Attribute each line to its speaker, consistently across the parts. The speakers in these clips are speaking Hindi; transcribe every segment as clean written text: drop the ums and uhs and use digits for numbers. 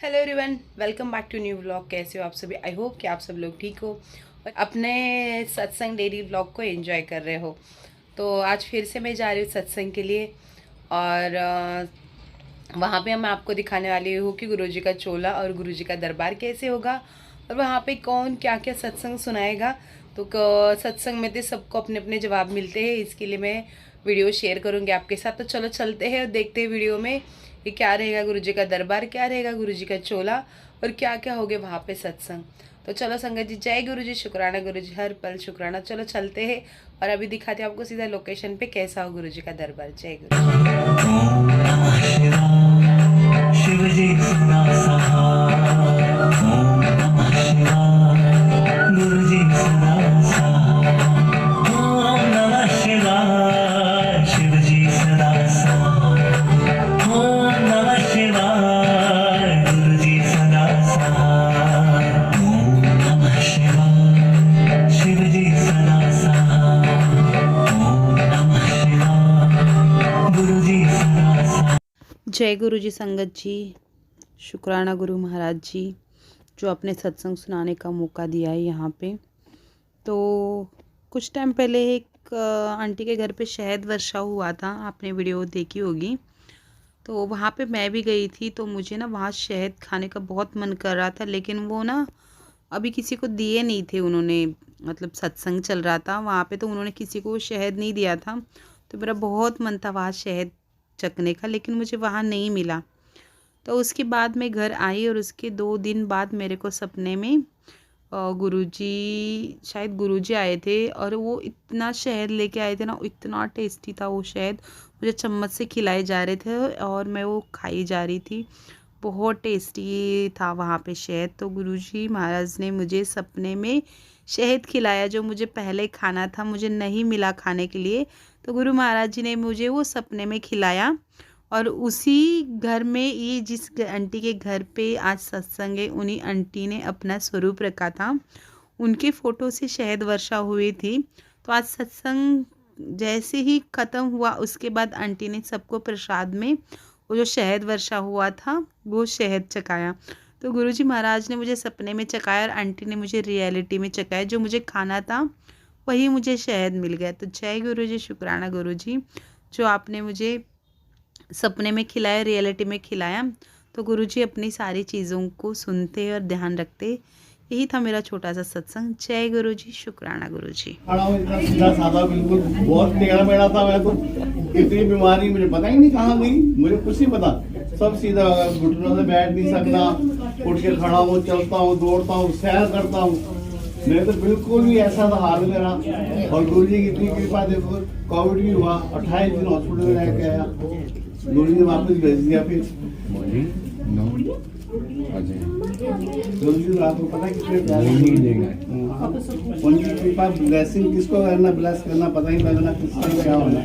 Speaker 1: Hello everyone, welcome back to new vlog. कैसे हो आप सभी? आई होप कि आप सब लोग ठीक हो और अपने सत्संग डेली व्लॉग को एंजॉय कर रहे हो। तो आज फिर से मैं जा रही हूँ सत्संग के लिए और वहाँ पे मैं आपको दिखाने वाली हूँ कि गुरुजी का चोला और गुरुजी का दरबार कैसे होगा और वहाँ पे कौन क्या क्या सत्संग सुनाएगा। तो सत्संग में तो सबको अपने अपने जवाब मिलते हैं, इसके लिए मैं वीडियो शेयर करूँगी आपके साथ। तो चलो चलते हैं और देखते हैं वीडियो में ये क्या रहेगा, गुरुजी का दरबार क्या रहेगा, गुरुजी का चोला और क्या क्या होगे वहाँ पे सत्संग। तो चलो संगत जी, जय गुरुजी, शुक्राना गुरुजी, हर पल शुक्राना। चलो चलते हैं और अभी दिखाते हैं आपको सीधा लोकेशन पे कैसा हो गुरुजी का दरबार। जय जय गुरु जी संगत जी, शुक्राना गुरु महाराज जी जो अपने सत्संग सुनाने का मौका दिया है यहाँ पे। तो कुछ टाइम पहले एक आंटी के घर पे शहद वर्षा हुआ था, आपने वीडियो देखी होगी। तो वहाँ पे मैं भी गई थी, तो मुझे ना वहाँ शहद खाने का बहुत मन कर रहा था, लेकिन वो ना अभी किसी को दिए नहीं थे उन्होंने, मतलब सत्संग चल रहा था वहाँ पे, तो उन्होंने किसी को शहद नहीं दिया था। तो मेरा बहुत मन था वहाँ शहद चखने का, लेकिन मुझे वहाँ नहीं मिला। तो उसके बाद मैं घर आई और उसके 2 दिन बाद मेरे को सपने में गुरुजी, शायद गुरुजी आए थे और वो इतना शहद लेके आए थे ना, इतना टेस्टी था वो शहद, मुझे चम्मच से खिलाए जा रहे थे और मैं वो खाई जा रही थी। बहुत टेस्टी था वहाँ पे शहद। तो गुरुजी महाराज ने मुझे सपने में शहद खिलाया, जो मुझे पहले खाना था, मुझे नहीं मिला खाने के लिए। तो गुरु महाराज जी ने मुझे वो सपने में खिलाया और उसी घर में, ये जिस आंटी के घर पे आज सत्संग है, उन्हीं आंटी ने अपना स्वरूप रखा था, उनके फ़ोटो से शहद वर्षा हुई थी। तो आज सत्संग जैसे ही ख़त्म हुआ, उसके बाद आंटी ने सबको प्रसाद में वो जो शहद वर्षा हुआ था वो शहद चखाया। तो गुरुजी महाराज ने मुझे सपने में चखाया और आंटी ने मुझे रियलिटी में चखाया, जो मुझे खाना था वही मुझे शहद मिल गया। तो जय गुरुजी, शुक्राना गुरुजी जो आपने मुझे सपने में खिलाया, रियलिटी में खिलाया। तो गुरुजी अपनी सारी चीज़ों को सुनते और ध्यान रखते। यही था मेरा छोटा सा सत्संग। जय गुरुजी, शुक्राना गुरुजी।
Speaker 2: इतना सीधा साधा, बिल्कुल बहुत टेढ़ा मेढ़ा था मैं तो। इतनी बीमारी मुझे पता ही नहीं कहाँ गई, मुझे कुछ नहीं पता। सब सीधा, घुटनों से बैठ नहीं सकना, उठ के खड़ा हूँ, चलता हूँ, दौड़ता हूँ, सैर करता हूँ। मेरे तो बिल्कुल भी ऐसा था हाल मेरा। और गुरु जी की इतनी कृपा, देखो कोविड भी हुआ, 28 दिन हॉस्पिटल में रह के आया, गुरु जी ने वापस भेज दिया। फिर गुरु जी तो आपको पता है कितने प्यारे, उनकी कृपा ब्लेसिंग किसको करना, ब्लेस करना पता ही लगना किसका क्या होना।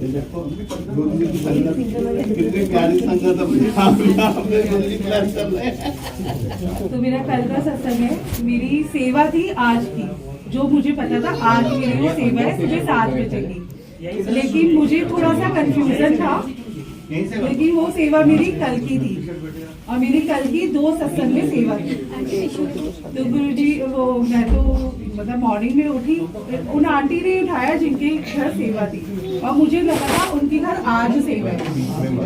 Speaker 2: देखो गुरु जी की संगत कितनी प्यारी संगत अपने गुरु जी ब्लेस कर रहे हैं।
Speaker 3: तो मेरा कल का सत्संग है, मेरी सेवा थी आज की, जो मुझे पता था आज मेरी वो सेवा है सुबह 7 बजे की। लेकिन मुझे थोड़ा सा कंफ्यूजन था, लेकिन वो सेवा मेरी कल की थी और मेरी कल की 2 सत्संग में सेवा थी। तो गुरुजी, वो मैं तो मतलब मॉर्निंग में उठी, उन आंटी ने उठाया जिनके घर सेवा थी और मुझे लगा था उनके घर आज सेवा है।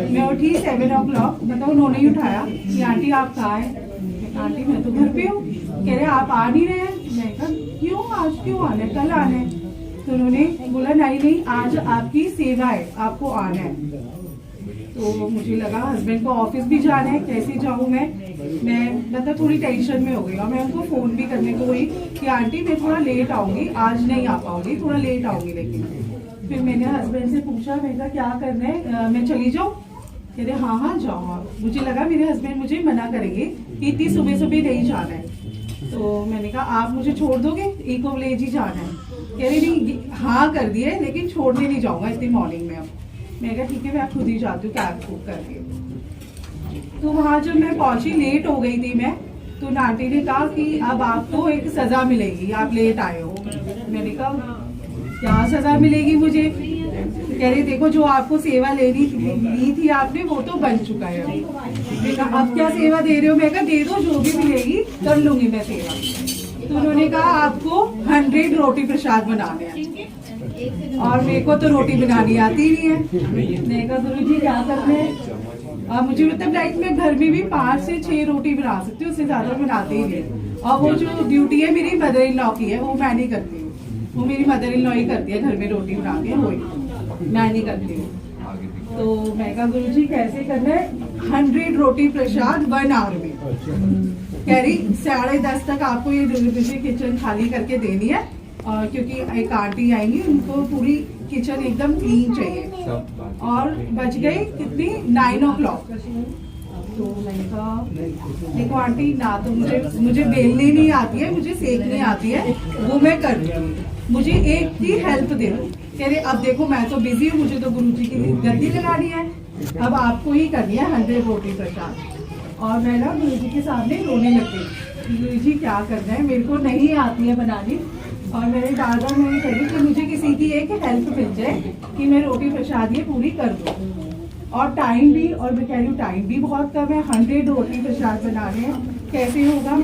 Speaker 3: मैं उठी 7 o'clock, मतलब उन्होंने ही उठाया कि आंटी आप कहाँ हैं? आंटी मैं तो घर पे हूँ। कह रहे आप आ नहीं रहे हैं। मैं कहा क्यों, आज क्यों आना है, कल आना है। तो उन्होंने बोला नहीं आज आपकी सेवा है, आपको आना है। तो मुझे लगा हस्बैंड को ऑफिस भी जाना है, कैसे जाऊँ मैं मतलब थोड़ी टेंशन में हो गई। और मैं उनको फ़ोन भी करने को हुई कि आंटी मैं थोड़ा लेट आऊँगी, आज नहीं आ पाऊँगी, थोड़ा लेट आऊँगी। लेकिन फिर मैंने हस्बैंड से पूछा, मैं कहा क्या करना है, मैं चली जाऊँ? कह रहे हाँ जाओ आप। मुझे लगा मेरे हस्बैंड मुझे मना करेंगे कि इतनी सुबह सुबह नहीं जाना है। तो मैंने कहा आप मुझे छोड़ दोगे, इको विलेज ही जाना है। कह रहे नहीं, हाँ कर दिए, लेकिन छोड़ने नहीं जाऊँगा इतनी मॉर्निंग में। अब मैं कहा ठीक है, मैं खुद ही जाती हूँ कैब बुक करके। तो वहाँ जब मैं पहुँची, लेट हो गई थी मैं, तो आंटी ने कहा कि अब आपको एक सज़ा मिलेगी, आप लेट आए हो। मैंने कहा क्या सज़ा मिलेगी मुझे? कह रहे देखो जो आपको सेवा ली थी आपने वो तो बन चुका है अभी। मैंने कहा अब क्या सेवा दे रहे हो? मैं कहा दे दो जो भी मिलेगी कर लूंगी मैं सेवा। तो उन्होंने कहा आपको 100 रोटी प्रसाद बनाने हैं और मेरे को तो रोटी बनानी आती नहीं है। मैंने कहा गुरुजी क्या करना है? मुझे मतलब लाइक मैं घर में भी 5 से 6 रोटी बना सकती हूँ, उससे ज्यादा बनाते ही नहीं। और वो जो ड्यूटी है मेरी मदर इन लॉ की है, वो मैं नहीं करती हूँ, वो मेरी मदर इन लॉ ही करती है घर में रोटी बना के, वही मैं नहीं करती हूँ। तो मैं कहा गुरुजी कैसे करना है? 100 रोटी प्रसाद 1 आवर में। कह रही 10:30 तक आपको ये किचन खाली करके देनी है, और क्योंकि एक आंटी आएंगी उनको पूरी किचन एकदम क्लीन चाहिए। और बज गई कितनी 9 o'clock। तो मैंने कहा देखो आंटी ना तो मुझे बेलनी नहीं आती है, मुझे सेकनी आती है, वो मैं कर दूँ, मुझे एक की हेल्प दे दो। कह रहे अब देखो मैं तो बिजी हूँ, मुझे तो गुरुजी की गद्दी लगानी है, अब आपको ही करनी है 100 रोटी प्रसाद। और मैं ना गुरुजी के सामने रोने लग गई, गुरुजी क्या करना है, मेरे को नहीं आती है बनानी। और मेरे दादा मैं कह रही कि मुझे किसी की एक हेल्प मिल जाए कि मैं रोटी प्रसाद ये पूरी कर दूँ। और टाइम भी, और मैं कह रही हूँ टाइम भी बहुत कम है, 100 रोटी प्रसाद बनाने हैं, कैसे होगा?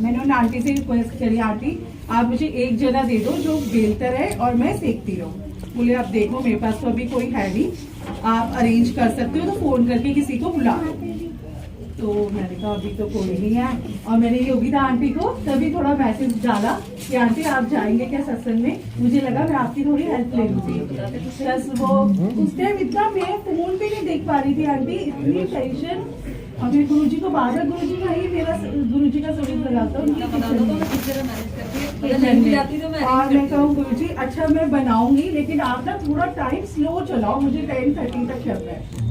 Speaker 3: मैंने उन आंटी से रिक्वेस्ट करी, आंटी आप मुझे एक जना दे दो जो बेलता रहे और मैं सेकती रहूँ। बोले अब देखो मेरे पास तो अभी कोई है नहीं, आप अरेंज कर सकते हो तो फोन करके किसी को बुला लो। तो मैंने कहा अभी तो कोई नहीं है। और मैंने योगिता आंटी को तभी थोड़ा मैसेज डाला कि आंटी आप जाएंगे क्या सत्संग में, मुझे लगा मैं आपकी थोड़ी हेल्प ले लूंगी। प्लस वो उस टाइम इतना मैं फोन पे नहीं देख पा रही थी आंटी, इतनी टेंशन। और मैं गुरुजी को बार-बार गुरुजी का ही मेरा गुरुजी का स्वरूप लगाता हूँ। और मैं कहूँ गुरुजी अच्छा मैं बनाऊंगी लेकिन आप ना थोड़ा टाइम स्लो चलाओ, मुझे 10:30 तक चलना है।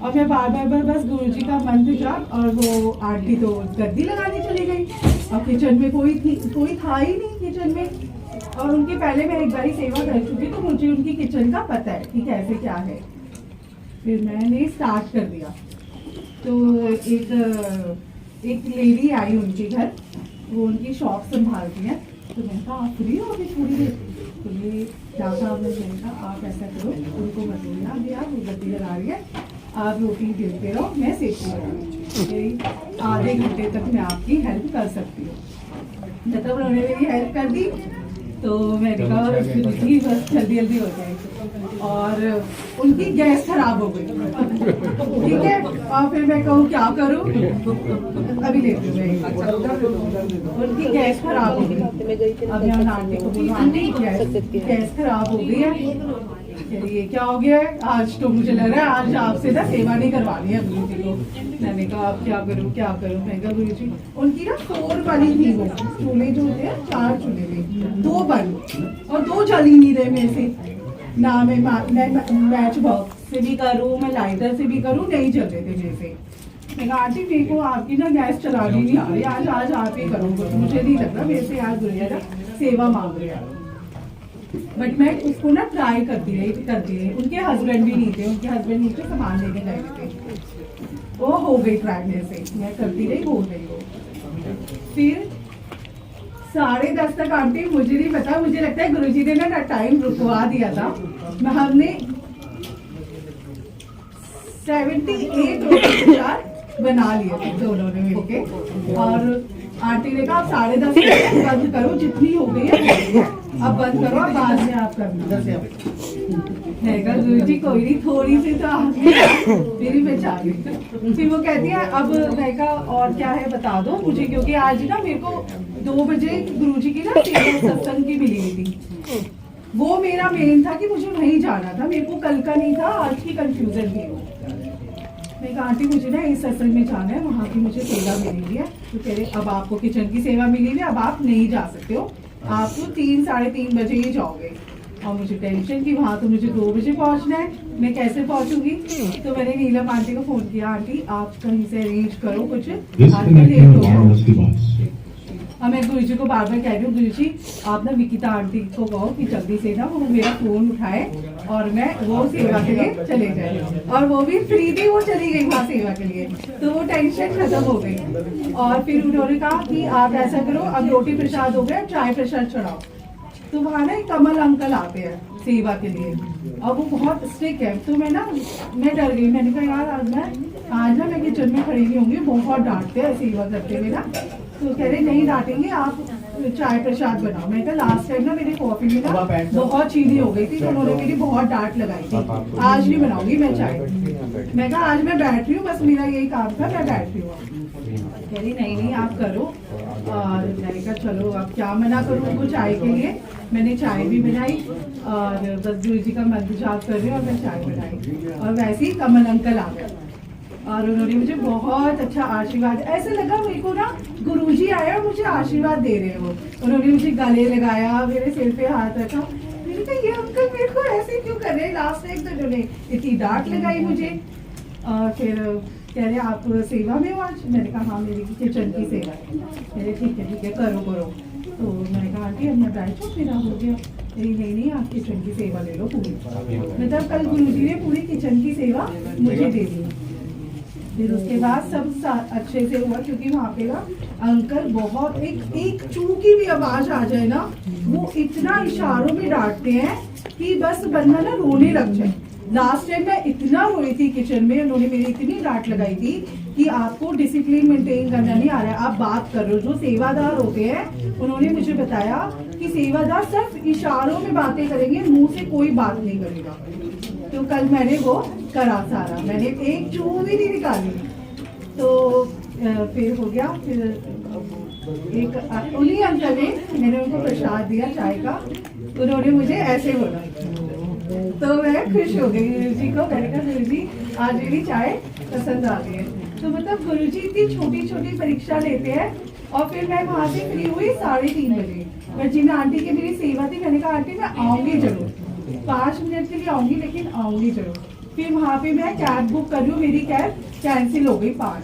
Speaker 3: और मैं बार बस गुरुजी का मंत्र जाप, और वो आंटी तो गद्दी लगाने चली गई और किचन में कोई था ही नहीं किचन में। और उनकी पहले मैं एक बारी सेवा कर चुकी तो मुझे उनकी किचन का पता है कि कैसे क्या है। फिर मैंने स्टार्ट कर दिया। तो एक लेडी आई उनके घर, वो उनकी शॉप संभालती है। तो मैंने कहा आप फ्री हो अभी थोड़ी देर? तो ये क्या था, मैंने कहा आप ऐसा करो उनको मत बोलना अभी आप गद्दी लगा रही है, आप रोटी बेलते रहो मैं सेकती रहूँगी, आधे घंटे तक मैं आपकी हेल्प कर सकती हूँ। जब उन्होंने मेरी हेल्प कर दी तो मैंने कहा बस जल्दी हो जाए। और उनकी गैस खराब हो गई, ठीक है। और फिर मैं कहूँ क्या करूँ, अभी लेती हूँ। उनकी गैस खराब हो गई। अब मैं आंटी को बोलूँ आंटी गैस खराब हो गई है, ये क्या हो गया है? आज तो मुझे लग रहा है आज आपसे ना सेवा नहीं करवानी है गुरुजी को। मैंने कहा आप क्या करूँ? मैं कहा गुरुजी उनकी ना 4 बनी थी, वो चूल्हे जो होते हैं 4 चूल्हे में 2 बन और 2 जल ही नहीं रहे मेरे से। ना मैं मैच बॉक्स से भी करूँ, मैं लाइटर से भी करूँ, नहीं चल रहे थे मेरे से। मैं कहा आंटी मेरे को आपकी ना गैस चलानी नहीं आ रही, आज आप ही करो, मुझे नहीं लग रहा मेरे से आज गुरुजी ना सेवा मांग रहे हैं। बट मैं उसको ना ट्राई करती रही। उनके हस्बैंड भी नहीं थे, उनके हस्बैंड नीचे सामान लेके गए थे। वो हो गई ट्राई मेरे से, मैं करती रही, हो गई वो। फिर 10:30 तक आंटी मुझे नहीं पता, मुझे लगता है गुरुजी ने ना टाइम रुकवा दिया था। हमने 78 रोटी प्रसाद बना लिए थे दोनों ने मिलके। और आंटी ने कहा 10:30 बंद करो, जितनी हो गई है अब बंद करो, बाद में आप करना। मैं कहा गुरुजी कोई नहीं, थोड़ी सी तो मेरी बेचारी। फिर वो कहती है अब मैं कहा और क्या है बता दो मुझे, क्योंकि आज ना मेरे को 2 बजे गुरुजी की ना सत्संग की मिली थी, वो मेरा मेन था कि मुझे वहीं जाना था, मेरे को कल का नहीं था, आज की कंफ्यूजन थी वो। मैं कहा आंटी मुझे ना इस सत्संग में जाना है, वहाँ की मुझे सेवा मिली हुई है। तो कह रहे अब आपको किचन की सेवा मिली हुई है, अब आप नहीं जा सकते हो, आप तो 3 साढ़े 3 बजे ही जाओगे। और मुझे टेंशन कि वहाँ तो मुझे 2 बजे पहुँचना है, मैं कैसे पहुँचूंगी? तो मैंने नीलम आंटी को फोन किया, आंटी आप कहीं से अरेंज करो कुछ, आज मैं लेट हो गया। और मैं गुरुजी को बार बार कह रही हूँ गुरुजी आप ना विकिता आंटी को कहो कि जल्दी से ना वो मेरा फोन उठाए और मैं वो सेवा के लिए चले जाए। और वो भी फ्री थी, वो चली गई वहाँ सेवा के लिए, तो वो टेंशन खत्म हो गई। और फिर उन्होंने कहा कि आप ऐसा करो अब रोटी प्रसाद हो गया, चाय प्रसाद चढ़ाओ। तो वहाँ ना कमल अंकल आते हैं, सेवा के लिए, और वो बहुत स्ट्रिक्ट है। तो मैं डर गई, मैंने कहा यार आज ना मैं किचन में खड़ी नहीं होंगी, बहुत डांटते हैं सेवा करते हुए ना। तो कह रहे नहीं डांटेंगे, आप चाय प्रसाद बनाओ। मैं कहा लास्ट टाइम ना मेरी कॉफी में ना बहुत चीनी हो गई थी, तो उन्होंने मेरी बहुत डांट लगाई थी, आज नहीं बनाऊंगी मैं चाय। मैं कहा आज मैं बैठ रही हूँ, बस मेरा यही काम था, मैं बैठ रही हूँ। कह रही नहीं आप करो। और मैंने कहा चलो अब क्या मना करूँ उनको चाय के लिए। मैंने चाय भी बनाई और बस गुरु जी का मंत्र जाप कर रही हूँ और मैं चाय बनाई, और वैसे ही कमल अंकल आ गए और उन्होंने मुझे बहुत अच्छा आशीर्वाद, ऐसे लगा मेरे को ना गुरुजी आए और मुझे आशीर्वाद दे रहे हो। उन्होंने मुझे गले लगाया, मेरे सिर पे हाथ रखा। मैंने कहा ये अंकल मेरे को ऐसे क्यों कर रहे हैं, लास्ट टाइम तो उन्होंने इतनी डांट लगाई मुझे। और फिर कह रहे आप सेवा में हो आज। मैंने कहा हाँ मेरी किचन की सेवा है। मेरे ठीक है करो। तो मैंने कहा आंटी अब मैं बैठ जाऊँ, मेरा हो गया। नहीं आप किचन की सेवा ले लो पूरी। मतलब कल गुरुजी ने पूरी किचन की सेवा मुझे दे दी। फिर उसके बाद सब अच्छे से हुआ, क्योंकि वहाँ पे ना अंकल बहुत एक चू की भी आवाज आ जाए ना, वो इतना इशारों में डांटते हैं कि बस बंदा ना रोने लग जाए। लास्ट टाइम मैं इतना रोई थी किचन में, उन्होंने मेरी इतनी डांट लगाई थी कि आपको डिसिप्लिन मेंटेन करना नहीं आ रहा है, आप बात कर रहे हो। जो सेवादार होते हैं उन्होंने मुझे बताया कि सेवादार सिर्फ इशारों में बातें करेंगे, मुंह से कोई बात नहीं करेगा। तो कल मैंने वो करा सारा, मैंने एक चू भी नहीं निकाली। तो फिर हो गया। फिर एक उन्हीं अंकल ने, मैंने उनको प्रसाद दिया चाय का, उन्होंने मुझे ऐसे बोला, तो मैं खुश हो गई गुरु जी को। मैंने कहा गुरु जी आज मेरी चाय पसंद आ गई है। तो मतलब गुरु जी इतनी छोटी छोटी परीक्षा लेते हैं। और फिर मैं वहाँ से फ्री हुई 3:30 बजे। वर्जिना आंटी की मेरी सेवा थी, मैंने कहा आंटी मैं आऊँगी जरूर, 5 मिनट के लिए आऊँगी लेकिन आऊँगी जरूर। फिर वहाँ पे मैं कैब बुक कर रही हूँ, मेरी कैब कैंसिल हो गई 5।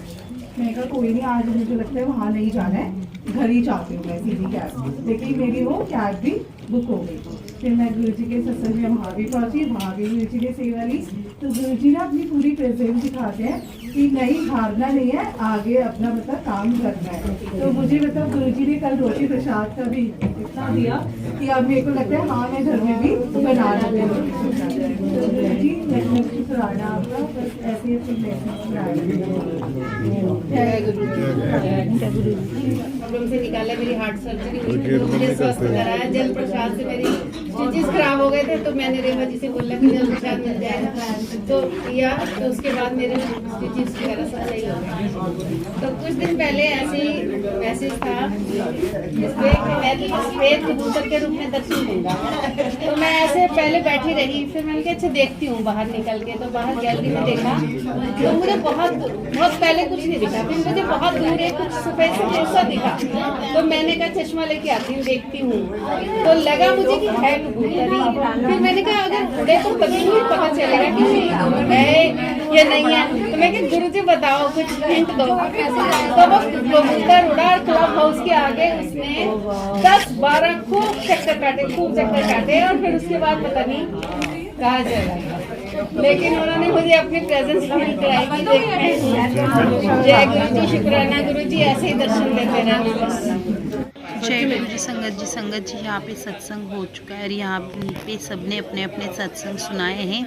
Speaker 3: मैंने कहा कोई नहीं, आज मुझे लगता है वहाँ नहीं जाना है, घर ही जाती हूँ मैं सीधी कैब। लेकिन मेरी वो कैब भी बुक हो गई। फिर मैं गुरु जी के सत्संग में वहाँ भी पहुँची, वहाँ भी गुरु जी ने सेवा ली। तो गुरु जी ना अपनी पूरी प्रेजेंस दिखाते हैं कि नहीं हारना नहीं है, आगे अपना मतलब काम करना है। तो मुझे मतलब गुरु जी ने कल रोटी प्रसाद का भी इतना दिया कि अब मेरे को लगता है हाँ मैं घर में भी बना लेती हूँ। तो गुरु जी शुक्राना आपका, बस ऐसे ही जय गुरु जी।
Speaker 4: प्रॉब्लम से निकाला, मेरी हार्ट सर्जरी हुई थी, तो मुझे स्वस्थ कराया। जल प्रसाद से मेरी स्टिचेस खराब हो गए थे, तो मैंने रेवा जी से बोला कि जल प्रसाद मिल जाएगा, तो किया। तो उसके बाद मेरे स्टिचेस वगैरह सब सही हो गए। तो कुछ दिन पहले ऐसे ही मैसेज था जिसपे मैं सफेद कबूतर के रूप में दर्शन दूंगा। तो मैं ऐसे पहले बैठी रही, फिर मैंने कहा अच्छा देखती हूँ बाहर निकल के। तो बाहर गैलरी में देखा तो मुझे बहुत पहले कुछ नहीं दिखा, फिर मुझे बहुत दूर एक कुछ सफेद सफेद सा दिखा। तो मैंने कहा चश्मा लेके आती हूँ देखती हूँ, तो लगा मुझे कि है कबूतर ही। फिर मैंने कहा अगर देखो तभी नहीं पता चलेगा कि है या नहीं है। तो मैं कहा गुरु जी बताओ कुछ हिंट दो। तो वो कबूतर उड़ा और क्लब हाउस के आगे उसने 10-12 खूब चक्कर काटे और फिर उसके बाद पता नहीं कहा जाएगा। लेकिन उन्होंने मुझे अपनी प्रेजेंस फील कराई कि देखते। जय गुरु जी, शुक्राना गुरु जी, ऐसे ही दर्शन देते रहना बस।
Speaker 1: जय गुरु जी। संगत जी यहाँ पे सत्संग हो चुका है और यहाँ पे सबने अपने अपने सत्संग सुनाए हैं।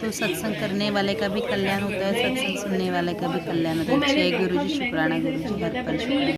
Speaker 1: तो सत्संग करने वाले का भी कल्याण होता है, सत्संग सुनने वाले का भी कल्याण होता है। जय गुरु जी, शुक्राना गुरु जी, हर पल शुक्राना।